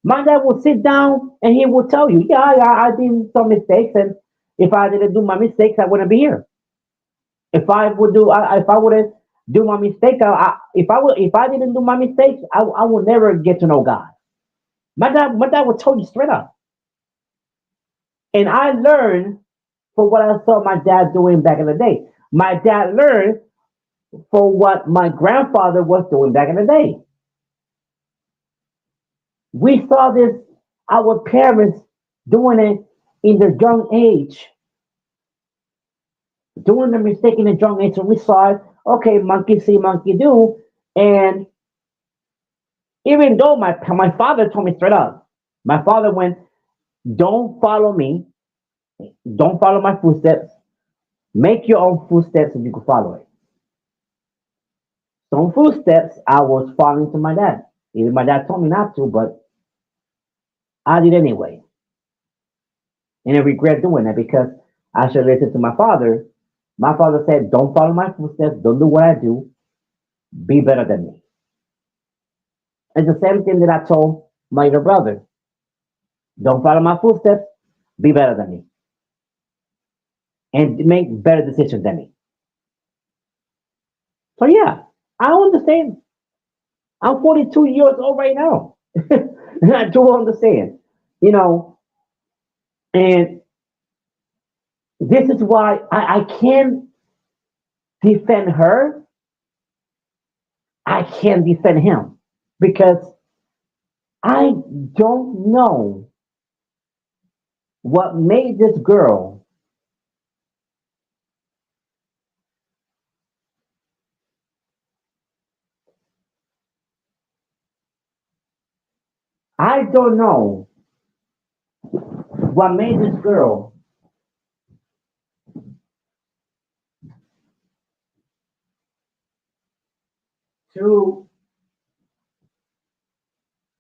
My dad will sit down and he will tell you, yeah, I did some mistakes, and if I didn't do my mistakes, I wouldn't be here. If I wouldn't do my mistakes, if I didn't do my mistakes, I will never get to know God. My dad would tell you straight up, and I learned for what I saw my dad doing back in the day. My dad learned for what my grandfather was doing back in the day. We saw this, our parents doing it in their young age, doing the mistake in the young age. So we saw it, okay, monkey see, monkey do. And even though my father told me straight up, my father went, don't follow me, don't follow my footsteps, make your own footsteps and you can follow it. Some footsteps I was following to my dad. Even my dad told me not to, but I did anyway. And I regret doing that because I should listen to my father. My father said, don't follow my footsteps, don't do what I do, be better than me. It's the same thing that I told my younger brother. Don't follow my footsteps, be better than me. And make better decisions than me. So yeah, I understand. I'm 42 years old right now. And I do understand. You know, and this is why I can't defend her. I can't defend him. Because I don't know what made this girl. I don't know what made this girl to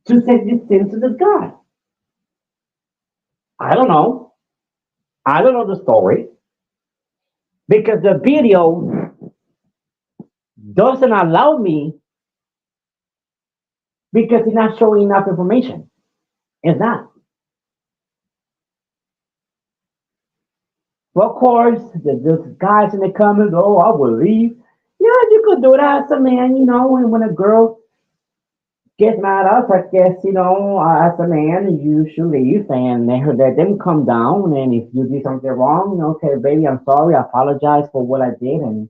say this thing to this guy. I don't know. I don't know the story because the video doesn't allow me because it's not showing enough information. It's not. Well, of course, the guys in the comments, oh, I will leave. Yeah, you could do that as a man, and when a girl gets mad at us, I guess, as a man, you should leave and let them come down. And if you did something wrong, okay, baby, I'm sorry. I apologize for what I did and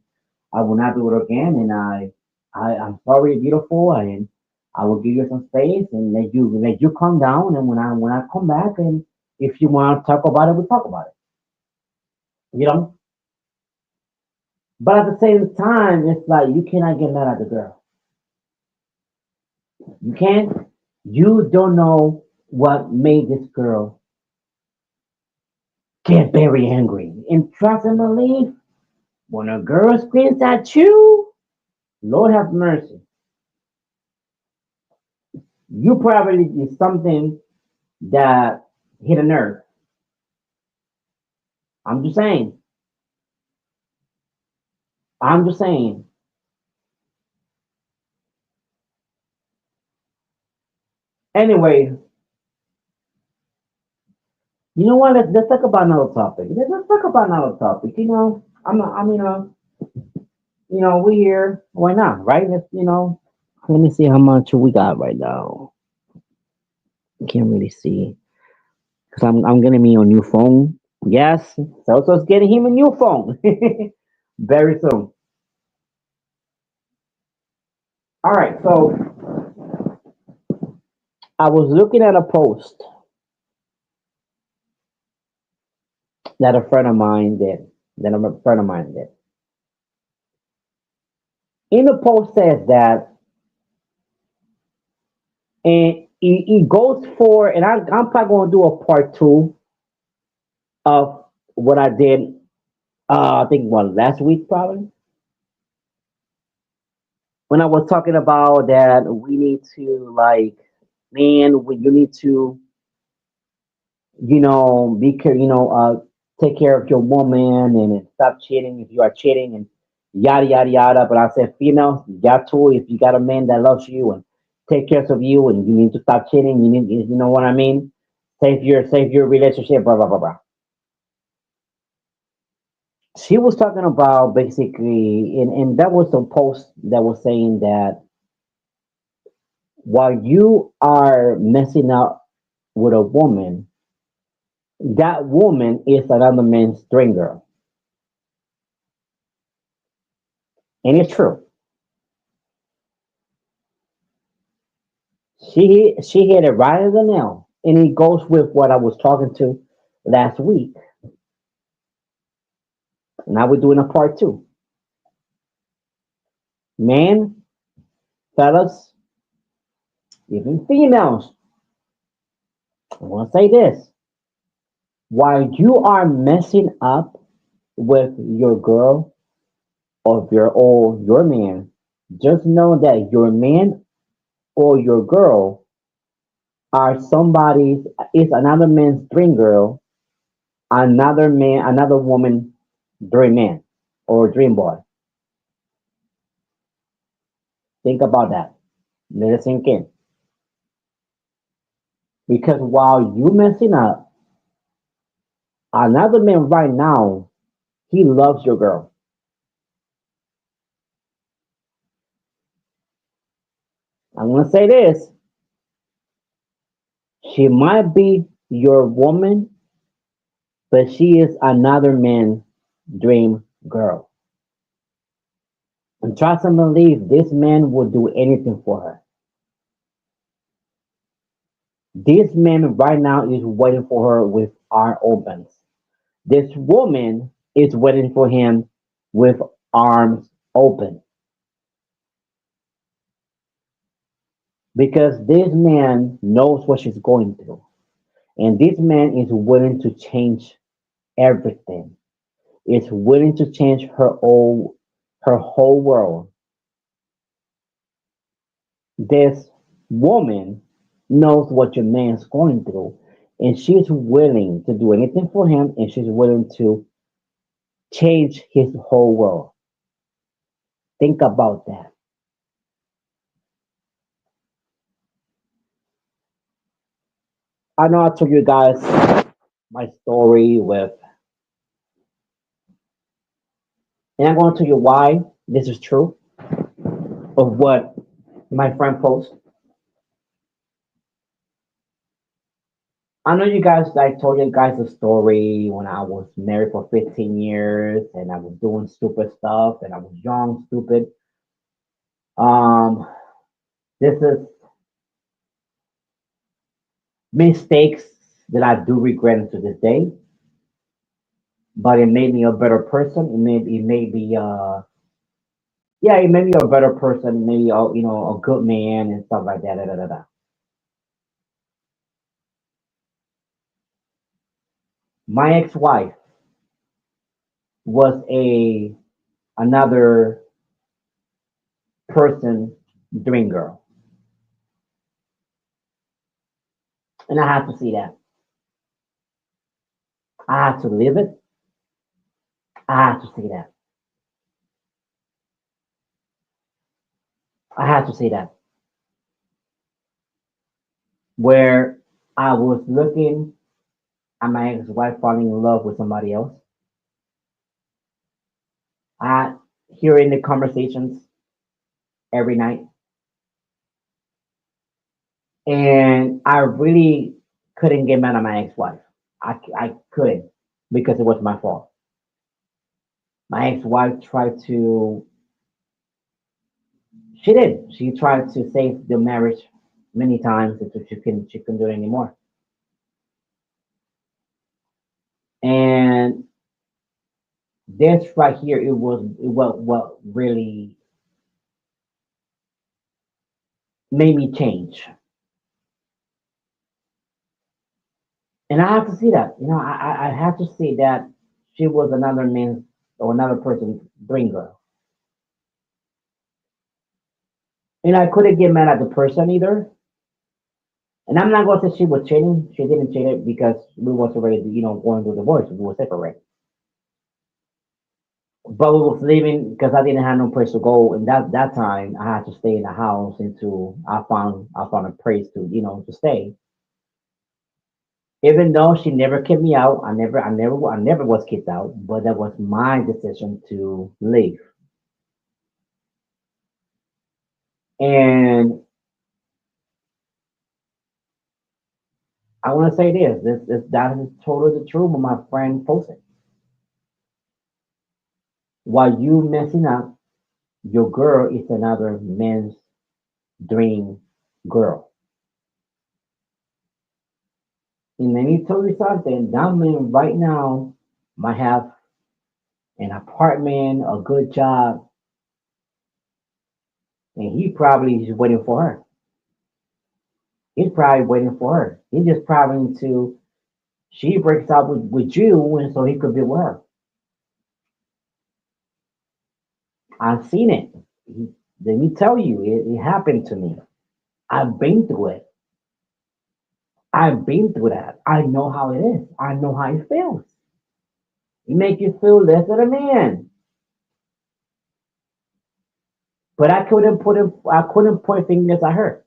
I will not do it again. And I'm sorry, beautiful. And I will give you some space and let you calm down. And when I come back, and if you want to talk about it, we'll talk about it. You know. But at the same time, it's like you cannot get mad at the girl. You can't. You don't know what made this girl get very angry. And trust and believe, when a girl screams at you, Lord have mercy. You probably did something that hit a nerve. I'm just saying. I'm just saying. Anyway, you know what? Let's talk about another topic. Let's talk about another topic. We here. Why not? Right? Let me see how much we got right now. Can't really see because I'm getting me a new phone. Yes, Celso's getting him a new phone very soon. All right, so I was looking at a post that a friend of mine did. That a friend of mine did. In the post says that, and he goes for, and I'm probably going to do a part two of what I did. I think last week probably when I was talking about that we need to like, man, you need to take care of your woman and stop cheating if you are cheating and yada yada yada. But I said, females, you got to if you got a man that loves you and take care of you, and you need to stop cheating. You know what I mean? Save your relationship. Blah blah blah blah. She was talking about basically, and that was the post that was saying that while you are messing up with a woman, that woman is another man's dream girl, and it's true. She hit it right as a nail, and it goes with what I was talking to last week. Now we're doing a part two. Man, fellas, even females, I want to say this: while you are messing up with your girl or your man, just know that your man or your girl are somebody's is another man's dream girl, another man, another woman dream man or dream boy. Think about that. Let it sink in. Because while you messing up, another man right now, he loves your girl. I'm gonna say this. She might be your woman, but she is another man's dream girl. And trust and believe this man will do anything for her. This man right now is waiting for her with arms open. This woman is waiting for him with arms open. Because this man knows what she's going through. And this man is willing to change everything. Is willing to change her whole world. This woman knows what your man's going through, and she's willing to do anything for him, and she's willing to change his whole world. Think about that. I know I told you guys my story with, and I'm going to tell you why this is true of what my friend posted. I know you guys, I told you guys a story when I was married for 15 years and I was doing stupid stuff and I was young, stupid. Um, this is mistakes that I do regret to this day, but it made me a better person. Yeah, it made me a better person, maybe a good man and stuff like that. Da, da, da, da. My ex-wife was a another person dream girl, and I have to see that. I have to live it. I have to see that. I have to see that. Where I was looking at my ex-wife falling in love with somebody else. I hearing the conversations every night, and I really couldn't get mad at my ex-wife. I couldn't because it was my fault. My ex-wife tried to. She did. She tried to save the marriage many times until she couldn't do it anymore. And this right here, it was what really made me change. And I have to see that. I have to see that she was another man's or another person's dream girl. And I couldn't get mad at the person either And I'm not going to say she was cheating. She didn't cheat it because we was already, going through divorce. We were separate. But we was leaving because I didn't have no place to go. And that time I had to stay in the house until I found a place to, to stay. Even though she never kicked me out, I never was kicked out. But that was my decision to leave. And I want to say this: that is totally the truth. What my friend posted. While you messing up, your girl is another man's dream girl. And let me tell you something. That man right now might have an apartment, a good job, and he probably is waiting for her. He's probably waiting for her. He just probably to she breaks up with you, and so he could be with her. I've seen it. Let me tell you, it happened to me. I've been through it. I've been through that. I know how it is. I know how it feels. It make you feel less than a man. But I couldn't point fingers at her.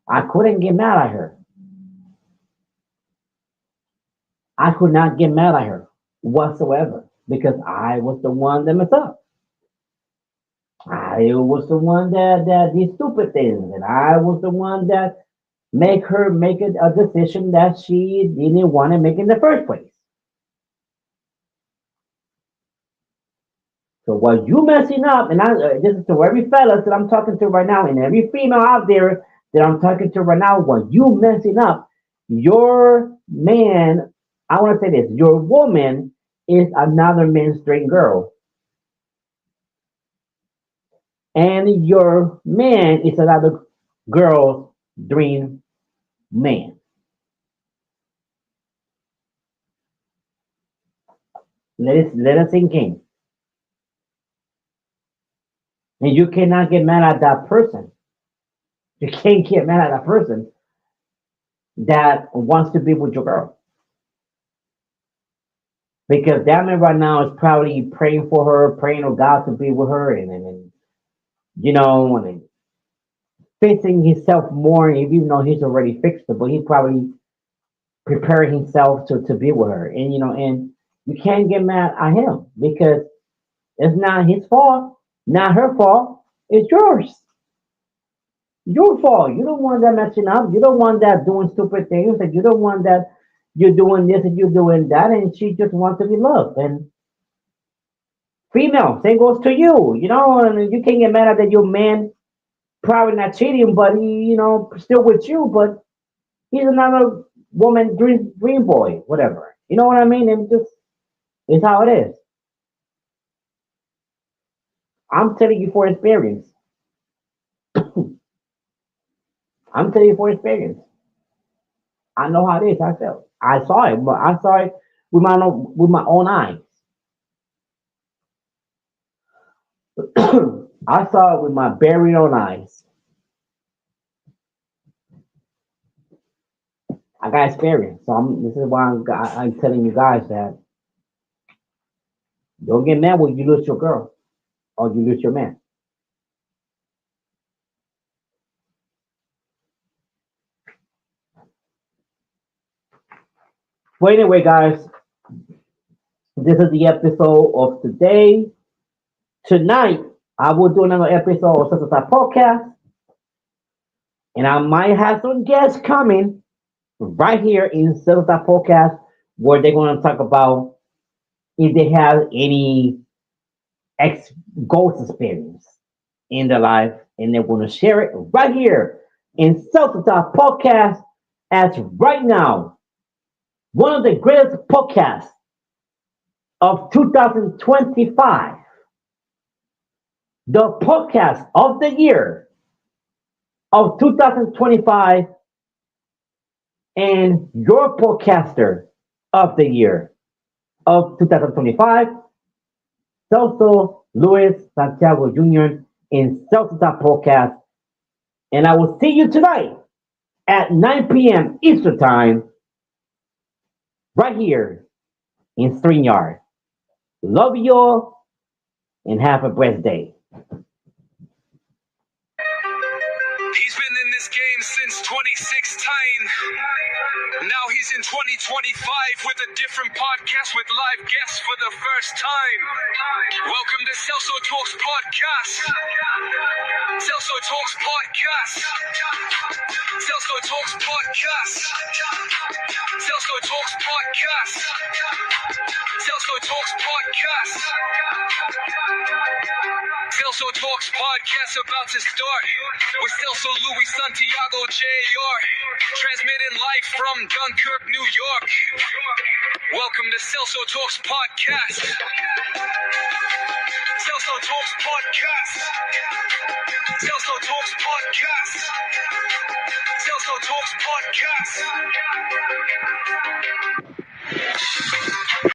I couldn't get mad at her. I could not get mad at her whatsoever because I was the one that messed up. I was the one that did stupid things, and I was the one that make her make a decision that she didn't want to make in the first place. So while you messing up, and this is to every fellas that I'm talking to right now, and every female out there that I'm talking to right now, while you messing up, your man, I want to say this, your woman is another man's straight girl, and your man is another girl's dream man. Let it sink in, and you cannot get mad at that person. You can't get mad at that person that wants to be with your girl. Because that man right now is probably praying for her, praying to God to be with her, and and fixing himself more, even though he's already fixed it, but he's probably preparing himself to be with her. And you can't get mad at him because it's not his fault, not her fault, it's yours. Your fault. You don't want that messing up. You don't want that doing stupid things, and you don't want that you're doing this and you're doing that, and she just wants to be loved. And female, same goes to you. And you can get mad at that your man probably not cheating, but he, still with you, but he's another woman dream boy, whatever. You know what I mean? And just it's how it is. I'm telling you for experience. I'm telling you for experience. I know how it is. I felt. I saw it, but I saw it with my own eyes. I saw it with my very own eyes. I got experience, so this is why I'm telling you guys that don't get mad when you lose your girl or you lose your man. Well, anyway, guys, this is the episode of today. Tonight, I will do another episode of Such a Podcast, and I might have some guests coming right here in Such a Podcast where they're going to talk about if they have any ex ghost experience in their life, and they're going to share it right here in Such a Podcast as right now, one of the greatest podcasts of 2025, the podcast of the year of 2025, and your podcaster of the year of 2025, Celso Luis Santiago Jr. in Celso Podcast. And I will see you tonight at 9 p.m. Eastern Time, right here in StreamYard. Love you all and have a blessed day. He's been in this game since 2016. Now he's in 2025 with a different podcast with live guests for the first time. Welcome to Celso Talks Podcast. Celso Talks Podcast. Celso Talks Podcast. Celso Talks Podcast. Celso Talks Podcast. Celso Talks Podcast about to start with Celso Luis Santiago Jr. transmitting live from Dunkirk, New York. Welcome to Celso Talks Podcast. Celso Talks Podcast. Celso Talks Podcast. Celso Talks Podcast.